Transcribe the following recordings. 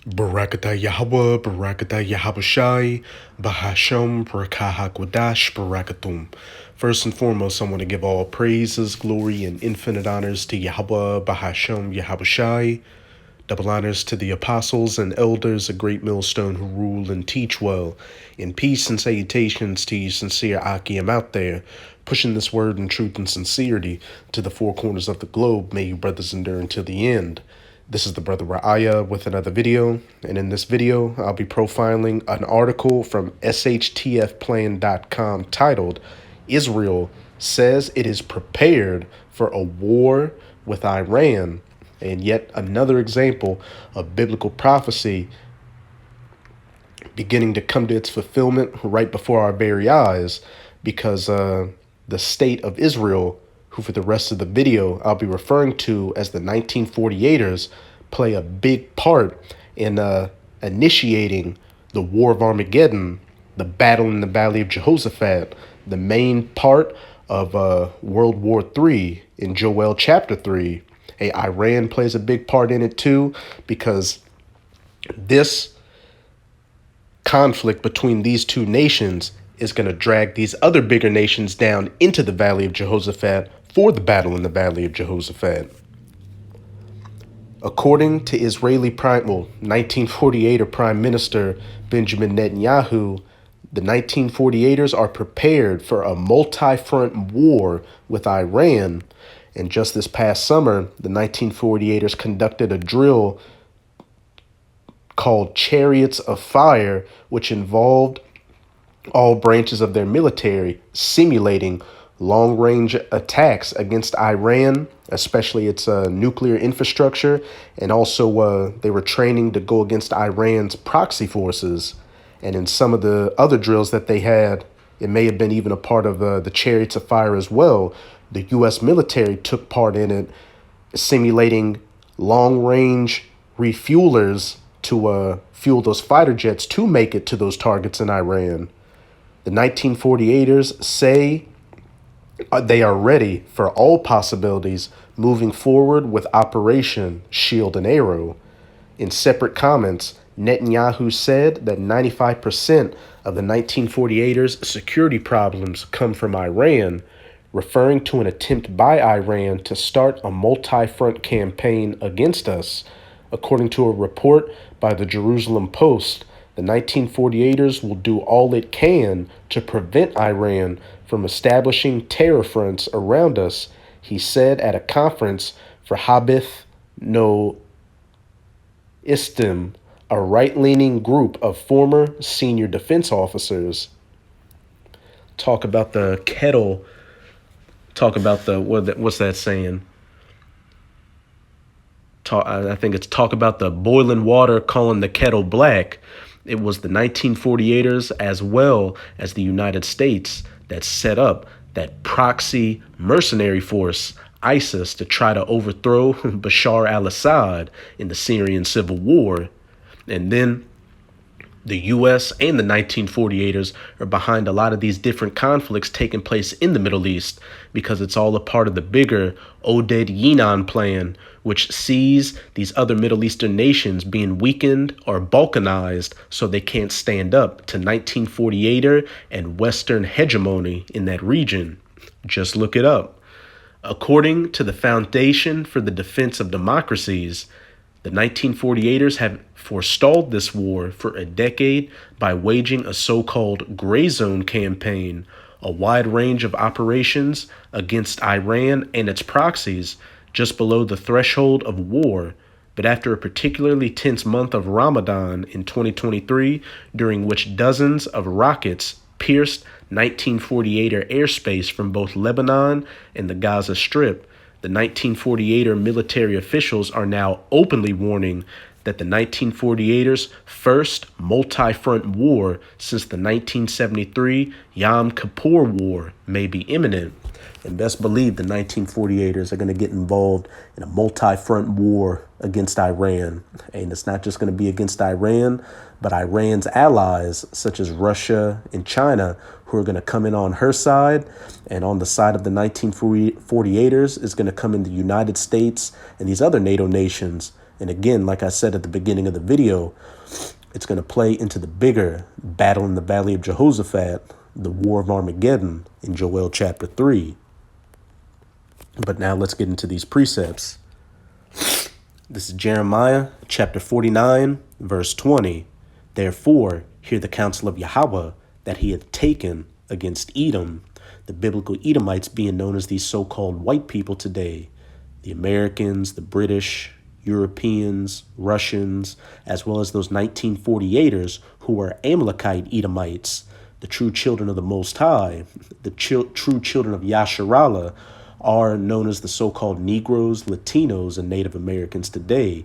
Barakata Yahweh, Barakata Yahabushai, Bahasham, Barakahagwadash, Barakatum. First and foremost, I want to give all praises, glory, and infinite honors to Yahweh, Bahasham, Yahabushai. Double honors to the apostles and elders, a great millstone who rule and teach well. In peace and salutations to you sincere Akim out there, pushing this word in truth and sincerity to the four corners of the globe. May you brothers endure until the end. This is the brother Ra'aya with another video, and in this video, I'll be profiling an article from shtfplan.com titled, Israel Says It Is Prepared for a War with Iran, and yet another example of biblical prophecy beginning to come to its fulfillment right before our very eyes, because the state of Israel, who for the rest of the video I'll be referring to as the 1948ers, play a big part in initiating the War of Armageddon, the battle in the Valley of Jehoshaphat, the main part of World War III in Joel chapter 3. Hey, Iran plays a big part in it too, because this conflict between these two nations is going to drag these other bigger nations down into the Valley of Jehoshaphat for the battle in the Valley of Jehoshaphat. According to Israeli 1948 Prime Minister Benjamin Netanyahu, the 1948ers are prepared for a multi-front war with Iran. And just this past summer, the 1948ers conducted a drill called Chariots of Fire, which involved all branches of their military simulating long-range attacks against Iran, especially its nuclear infrastructure, and also they were training to go against Iran's proxy forces. And in some of the other drills that they had, it may have been even a part of the Chariots of Fire as well. The U.S. military took part in it, simulating long-range refuelers to fuel those fighter jets to make it to those targets in Iran. The 1948ers say they are ready for all possibilities moving forward with Operation Shield and Arrow. In separate comments, Netanyahu said that 95% of the 1948ers' security problems come from Iran, referring to an attempt by Iran to start a multi-front campaign against us. According to a report by the Jerusalem Post, the 1948ers will do all it can to prevent Iran from establishing terror fronts around us, he said at a conference for Habith No Istim, a right-leaning group of former senior defense officers. Talk about the what's that saying? I think it's talk about the boiling water calling the kettle black. It was the 1948ers as well as the United States that set up that proxy mercenary force, ISIS, to try to overthrow Bashar al-Assad in the Syrian civil war. And then the U.S. and the 1948ers are behind a lot of these different conflicts taking place in the Middle East, because it's all a part of the bigger Oded-Yinon plan, which sees these other Middle Eastern nations being weakened or balkanized so they can't stand up to 1948er and Western hegemony in that region. Just look it up. According to the Foundation for the Defense of Democracies, the 1948ers have forestalled this war for a decade by waging a so-called gray zone campaign, a wide range of operations against Iran and its proxies just below the threshold of war. But after a particularly tense month of Ramadan in 2023, during which dozens of rockets pierced 1948er airspace from both Lebanon and the Gaza Strip, the 1948er military officials are now openly warning that the 1948ers' first multi-front war since the 1973 Yom Kippur War may be imminent. And best believe the 1948ers are going to get involved in a multi-front war against Iran. And it's not just going to be against Iran, but Iran's allies, such as Russia and China, who are going to come in on her side. And on the side of the 1948ers is going to come in the United States and these other NATO nations, And again, like I said at the beginning of the video, it's going to play into the bigger battle in the Valley of Jehoshaphat, the War of Armageddon in Joel chapter 3. But now let's get into these precepts. This is Jeremiah chapter 49, verse 20. Therefore, hear the counsel of Yahweh that he hath taken against Edom, the biblical Edomites being known as these so-called white people today, the Americans, the British, Europeans, Russians, as well as those 1948ers who were Amalekite Edomites, the true children of the Most High, the true children of Yasharallah, are known as the so-called Negroes, Latinos, and Native Americans today.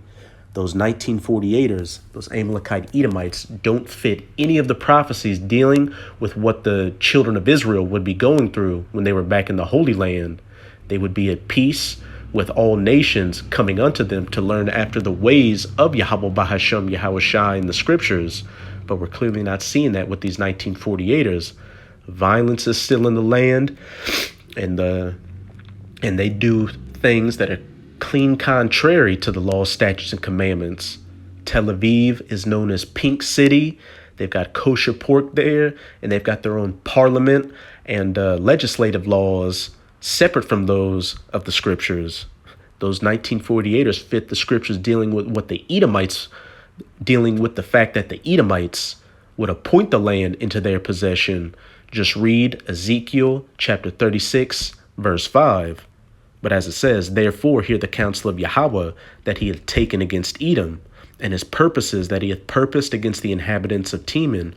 Those 1948ers, those Amalekite Edomites, don't fit any of the prophecies dealing with what the children of Israel would be going through when they were back in the Holy Land. They would be at peace with all nations coming unto them to learn after the ways of Yahweh Bahasham Yahweh Shai in the scriptures. But we're clearly not seeing that with these 1948ers. Violence is still in the land, and they do things that are clean contrary to the law, statutes, and commandments. Tel Aviv is known as Pink City. They've got kosher pork there, and they've got their own parliament and legislative laws separate from those of the scriptures. Those 1948ers fit the scriptures dealing with what the Edomites, dealing with the fact that the Edomites would appoint the land into their possession. Just read Ezekiel chapter 36, verse 5. But as it says, therefore hear the counsel of Yahweh that he hath taken against Edom, and his purposes that he hath purposed against the inhabitants of Teman.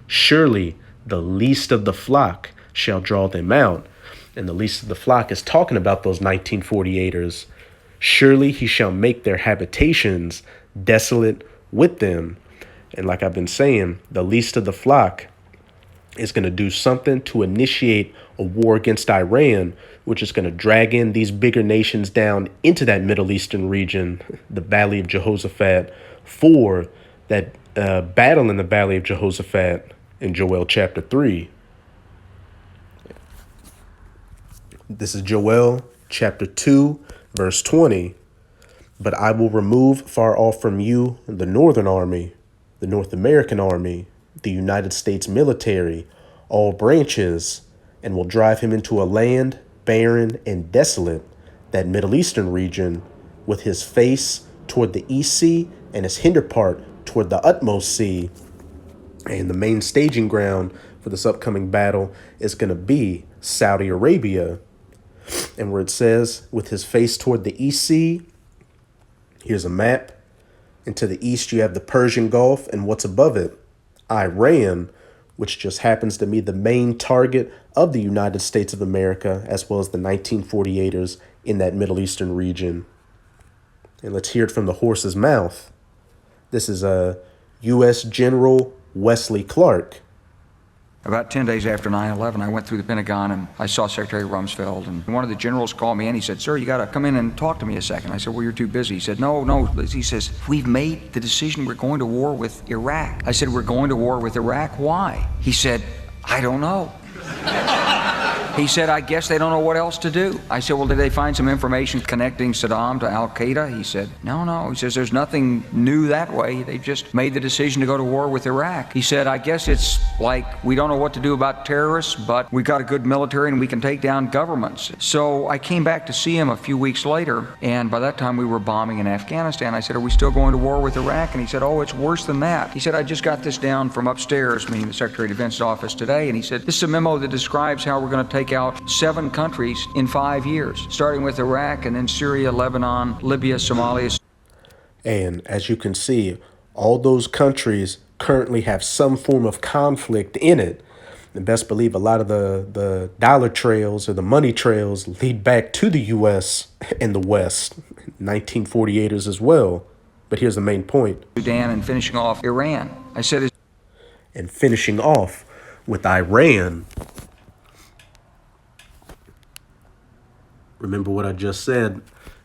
Surely the least of the flock shall draw them out. And the least of the flock is talking about those 1948ers. Surely he shall make their habitations desolate with them. And like I've been saying, the least of the flock is going to do something to initiate a war against Iran, which is going to drag in these bigger nations down into that Middle Eastern region, the Valley of Jehoshaphat, for that battle in the Valley of Jehoshaphat in Joel chapter 3. This is Joel chapter 2, verse 20. But I will remove far off from you the Northern Army, the North American Army, the United States military, all branches, and will drive him into a land barren and desolate, that Middle Eastern region, with his face toward the east sea and his hinder part toward the utmost sea. And the main staging ground for this upcoming battle is going to be Saudi Arabia. And where it says, with his face toward the east sea, here's a map. And to the east, you have the Persian Gulf, and what's above it? Iran, which just happens to be the main target of the United States of America, as well as the 1948ers in that Middle Eastern region. And let's hear it from the horse's mouth. This is U.S. General Wesley Clark. About 10 days after 9/11, I went through the Pentagon and I saw Secretary Rumsfeld, and one of the generals called me in. He said, "Sir, you got to come in and talk to me a second." I said, "Well, you're too busy." He said, No. He says, "We've made the decision. We're going to war with Iraq." I said, "We're going to war with Iraq? Why?" He said, "I don't know." He said, "I guess they don't know what else to do." I said, "Well, did they find some information connecting Saddam to Al-Qaeda?" He said, No. He says, "There's nothing new that way. They just made the decision to go to war with Iraq." He said, "I guess it's like we don't know what to do about terrorists, but we've got a good military and we can take down governments." So I came back to see him a few weeks later, and by that time we were bombing in Afghanistan. I said, "Are we still going to war with Iraq?" And he said, "Oh, it's worse than that." He said, "I just got this down from upstairs," meaning the Secretary of Defense's office today, and he said, "This is a memo that describes how we're going to take out 7 countries in 5 years, starting with Iraq and then Syria, Lebanon, Libya, Somalia." And as you can see, all those countries currently have some form of conflict in it. And best believe a lot of the dollar trails or the money trails lead back to the U.S. and the West, 1948ers as well. But here's the main point. Sudan, and finishing off Iran. I said, and finishing off with Iran. Remember what I just said.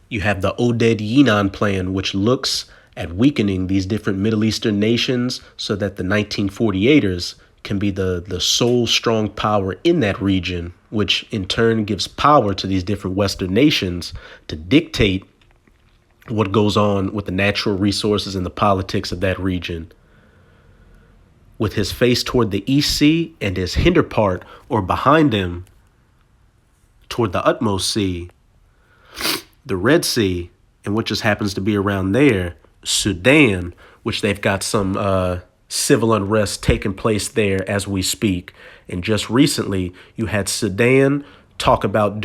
You have the Oded Yinon plan, which looks at weakening these different Middle Eastern nations so that the 1948ers can be the sole strong power in that region, which in turn gives power to these different Western nations to dictate what goes on with the natural resources and the politics of that region. With his face toward the East Sea and his hinder part, or behind him, toward the utmost sea, the Red Sea, and what just happens to be around there, Sudan, which they've got some civil unrest taking place there as we speak. And just recently, you had Sudan talk about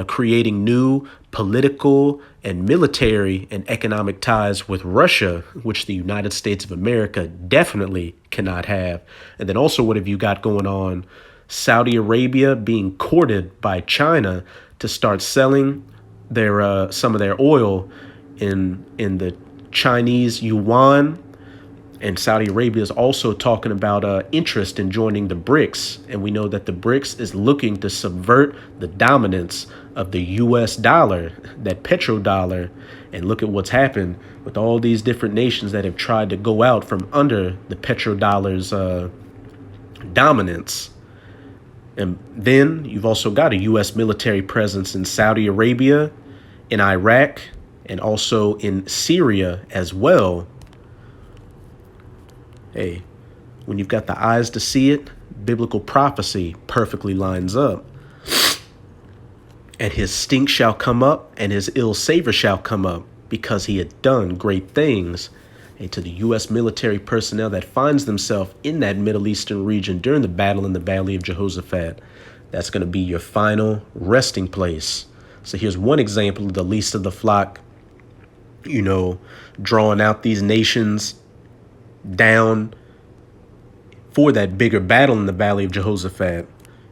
creating new political and military and economic ties with Russia, which the United States of America definitely cannot have. And then also, what have you got going on? Saudi Arabia being courted by China to start selling their some of their oil in the Chinese yuan. And Saudi Arabia is also talking about interest in joining the BRICS. And we know that the BRICS is looking to subvert the dominance of the US dollar, that petrodollar. And look at what's happened with all these different nations that have tried to go out from under the petrodollar's dominance. And then you've also got a U.S. military presence in Saudi Arabia, in Iraq, and also in Syria as well. Hey, when you've got the eyes to see it, biblical prophecy perfectly lines up. And his stink shall come up, and his ill savor shall come up, because he had done great things. And to the U.S. military personnel that finds themselves in that Middle Eastern region during the battle in the Valley of Jehoshaphat, that's going to be your final resting place. So here's one example of the least of the flock, drawing out these nations down for that bigger battle in the Valley of Jehoshaphat.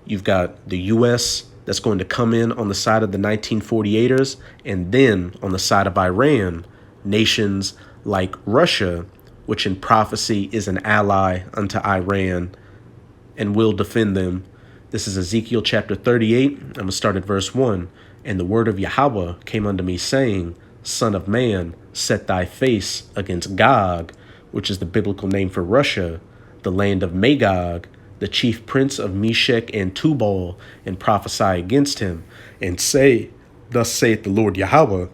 You've got the U.S. that's going to come in on the side of the 1948ers, and then on the side of Iran, nations like Russia, which in prophecy is an ally unto Iran and will defend them. This is Ezekiel chapter 38. I'm going to start at verse 1. And the word of Yahweh came unto me, saying, Son of man, set thy face against Gog, which is the biblical name for Russia, the land of Magog, the chief prince of Meshech and Tubal, and prophesy against him, and say, Thus saith the Lord Yahweh,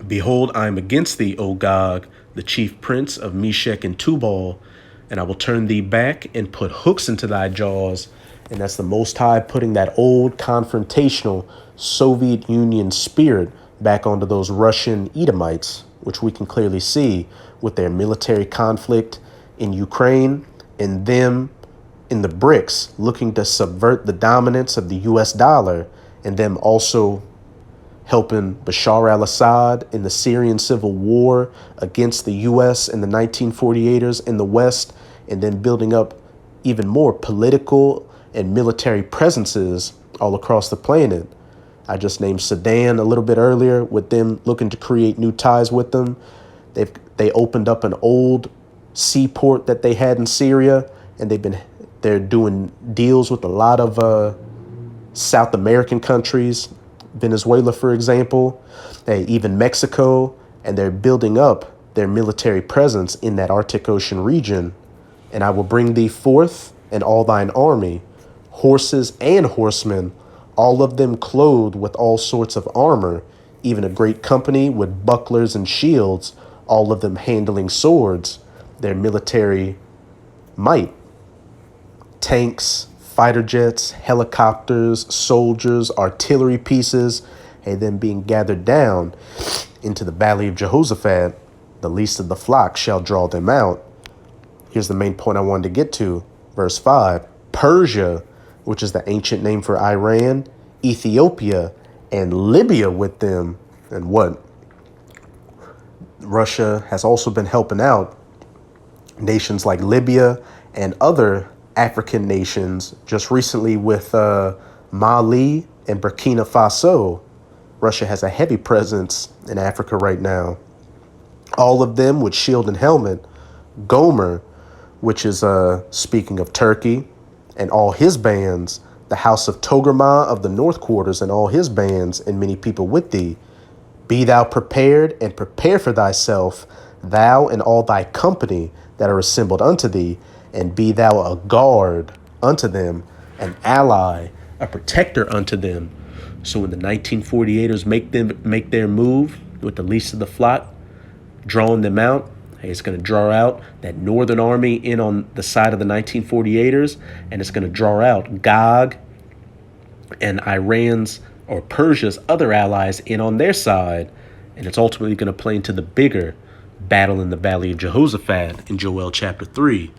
Behold, I am against thee, O Gog, the chief prince of Meshech and Tubal, and I will turn thee back and put hooks into thy jaws. And that's the Most High putting that old confrontational Soviet Union spirit back onto those Russian Edomites, which we can clearly see with their military conflict in Ukraine and them in the BRICS looking to subvert the dominance of the US dollar, and them also helping Bashar al-Assad in the Syrian civil war against the U.S. and the 1948ers in the West, and then building up even more political and military presences all across the planet. I just named Sudan a little bit earlier, with them looking to create new ties with them. They opened up an old seaport that they had in Syria, and they're doing deals with a lot of South American countries, Venezuela, for example, even Mexico, and they're building up their military presence in that Arctic Ocean region. And I will bring thee forth and all thine army, horses and horsemen, all of them clothed with all sorts of armor, even a great company with bucklers and shields, all of them handling swords, their military might, tanks, fighter jets, helicopters, soldiers, artillery pieces, and then being gathered down into the Valley of Jehoshaphat. The least of the flock shall draw them out. Here's the main point I wanted to get to. Verse 5, Persia, which is the ancient name for Iran, Ethiopia, and Libya with them. And what? Russia has also been helping out nations like Libya and other African nations. Just recently with Mali and Burkina Faso. Russia has a heavy presence in Africa right now. All of them with shield and helmet. Gomer, which is speaking of Turkey, and all his bands, the house of Togarmah of the north quarters and all his bands, and many people with thee. Be thou prepared, and prepare for thyself, thou and all thy company that are assembled unto thee, and be thou a guard unto them, an ally, a protector unto them. So when the 1948ers make their move, with the least of the flock, drawing them out. It's going to draw out that northern army in on the side of the 1948ers, and it's going to draw out Gog and Iran's or Persia's other allies in on their side, and it's ultimately going to play into the bigger battle in the Valley of Jehoshaphat in Joel chapter 3.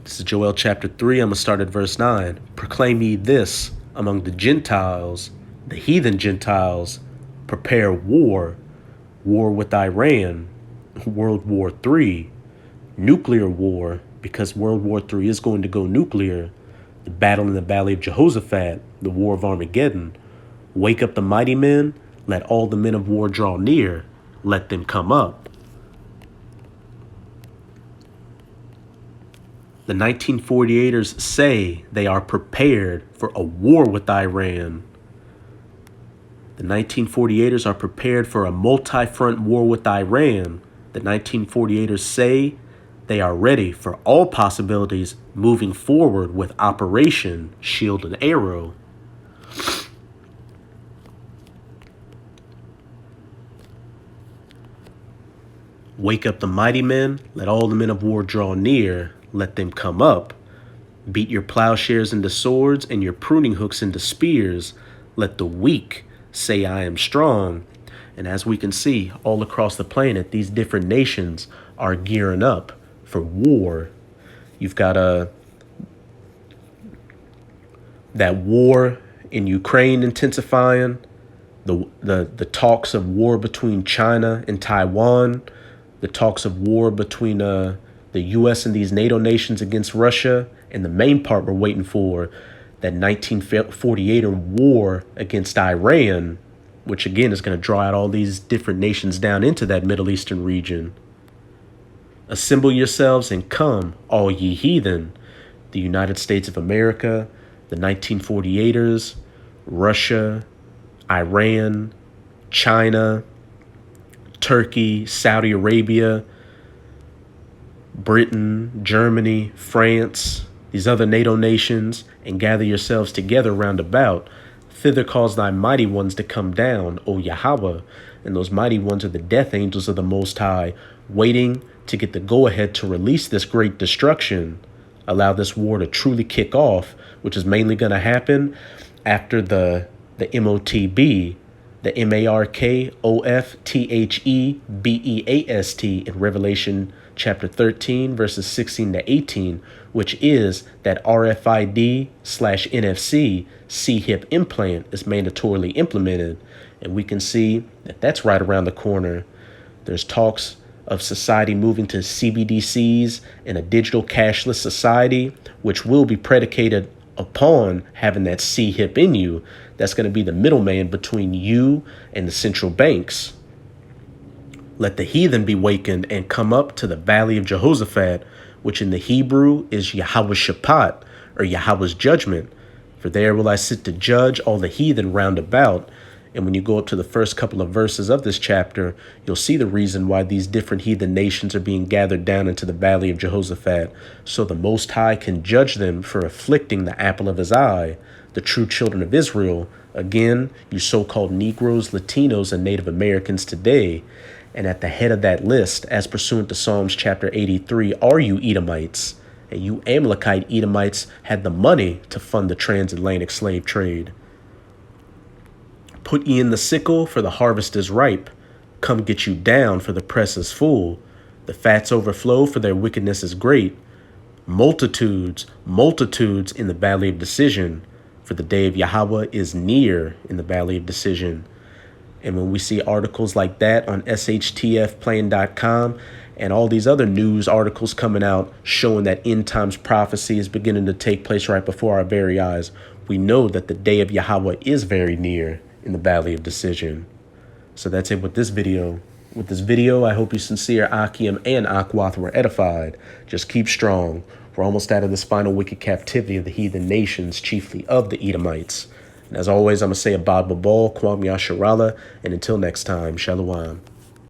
This is Joel chapter 3. I'm going to start at verse 9. Proclaim ye this among the Gentiles, the heathen Gentiles, prepare war with Iran, World War III, nuclear war, because World War III is going to go nuclear, the battle in the Valley of Jehoshaphat, the war of Armageddon. Wake up the mighty men, let all the men of war draw near, let them come up. The 1948ers say they are prepared for a war with Iran. The 1948ers are prepared for a multi-front war with Iran. The 1948ers say they are ready for all possibilities moving forward with Operation Shield and Arrow. Wake up the mighty men, let all the men of war draw near, let them come up. Beat your plowshares into swords and your pruning hooks into spears. Let the weak say I am strong. And as we can see all across the planet, these different nations are gearing up for war. You've got that war in Ukraine intensifying, the talks of war between China and Taiwan, the talks of war between the U.S. and these NATO nations against Russia, and the main part we're waiting for, that 1948 war against Iran, which again is going to draw out all these different nations down into that Middle Eastern region. Assemble yourselves and come, all ye heathen, the United States of America, the 1948ers, Russia, Iran, China, Turkey, Saudi Arabia, Britain, Germany, France, these other NATO nations, and gather yourselves together round about. Thither cause thy mighty ones to come down, O Yahweh, and those mighty ones are the death angels of the Most High, waiting to get the go-ahead to release this great destruction, allow this war to truly kick off, which is mainly going to happen after the MOTB, the MARKOFTHEBEAST in Revelation chapter 13, verses 16 to 18, which is that RFID/NFC C-hip implant is mandatorily implemented. And we can see that that's right around the corner. There's talks of society moving to CBDCs and a digital cashless society, which will be predicated upon having that C-hip in you. That's going to be the middleman between you and the central banks. Let the heathen be wakened and come up to the Valley of Jehoshaphat, which in the Hebrew is Yahweh's Shabbat, or Yahweh's judgment. For there will I sit to judge all the heathen round about. And when you go up to the first couple of verses of this chapter, you'll see the reason why these different heathen nations are being gathered down into the Valley of Jehoshaphat, so the Most High can judge them for afflicting the apple of his eye, the true children of Israel. Again, you so-called Negroes, Latinos, and Native Americans today. And at the head of that list, as pursuant to Psalms chapter 83, are you Edomites. And you Amalekite Edomites had the money to fund the transatlantic slave trade. Put ye in the sickle, for the harvest is ripe. Come get you down, for the press is full. The fats overflow, for their wickedness is great. Multitudes, multitudes in the valley of decision, for the day of Yahweh is near in the valley of decision. And when we see articles like that on shtfplan.com and all these other news articles coming out showing that end times prophecy is beginning to take place right before our very eyes, we know that the day of Yahweh is very near in the valley of decision. So that's it with this video. With this video, I hope you sincere Akim and Akwath were edified. Just keep strong. We're almost out of this final wicked captivity of the heathen nations, chiefly of the Edomites. And as always, I'm going to say Abad Babal, Kwam Yasharala, and until next time, Shalom.